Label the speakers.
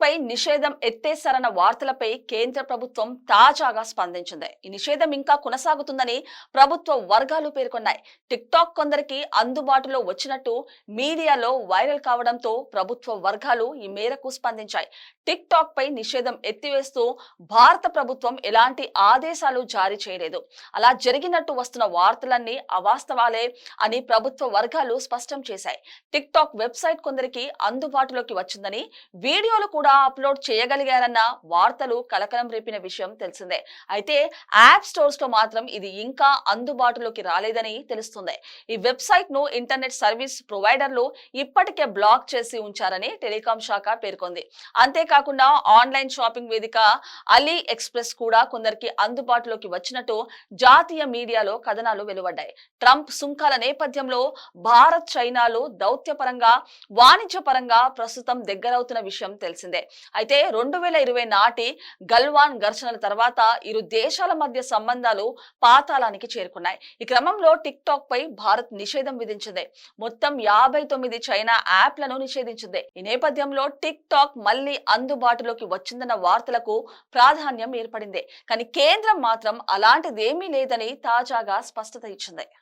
Speaker 1: పై నిషేధం ఎత్తేసారన్న వార్తలపై కేంద్ర ప్రభుత్వం తాజాగా స్పందించింది. ఈ నిషేధం ఇంకా కొనసాగుతుందని ప్రభుత్వ వర్గాలు పేర్కొన్నాయి. టిక్ కొందరికి అందుబాటులో వచ్చినట్టు మీడియాలో వైరల్ కావడంతో ప్రభుత్వ వర్గాలు ఈ మేరకు స్పందించాయి. టిక్ పై నిషేధం ఎత్తివేస్తూ భారత ప్రభుత్వం ఎలాంటి ఆదేశాలు జారీ చేయలేదు. అలా జరిగినట్టు వస్తున్న వార్తలన్నీ అవాస్తవాలే అని ప్రభుత్వ వర్గాలు స్పష్టం చేశాయి. టిక్ వెబ్సైట్ కొందరికి అందుబాటులోకి వచ్చిందని, వీడియోలు కూడా అప్లోడ్ చేయగలిగారన్న వార్తలు కలకలం రేపిన విషయం తెలిసిందే. అయితే యాప్ స్టోర్స్ లో మాత్రం ఇది ఇంకా అందుబాటులోకి రాలేదని తెలుస్తుంది. ఈ వెబ్సైట్ ను ఇంటర్నెట్ సర్వీస్ ప్రొవైడర్లు ఇప్పటికే బ్లాక్ చేసి ఉంచారని టెలికాం శాఖ పేర్కొంది. అంతేకాకుండా ఆన్లైన్ షాపింగ్ వేదిక అలీ ఎక్స్ప్రెస్ కూడా కొందరికి అందుబాటులోకి వచ్చినట్టు జాతీయ మీడియాలో కథనాలు వెలువడ్డాయి. ట్రంప్ సుంకాల నేపథ్యంలో భారత్ చైనాలు దౌత్యపరంగా వాణిజ్యపరంగా ప్రస్తుతం దగ్గరవుతున్న విషయం తెలిసిందే. అయితే 2020 నాటి గల్వాన్ ఘర్షణల తర్వాత ఇరు దేశాల మధ్య సంబంధాలు పాతాళానికి చేరుకున్నాయి. ఈ క్రమంలో టిక్ పై భారత్ నిషేధం విధించింది. మొత్తం 59 చైనా యాప్లను నిషేధించింది. ఈ నేపథ్యంలో టిక్ మళ్లీ అందుబాటులోకి వచ్చిందన్న వార్తలకు ప్రాధాన్యం ఏర్పడింది. కానీ కేంద్రం మాత్రం అలాంటిదేమీ లేదని తాజాగా స్పష్టత ఇచ్చింది.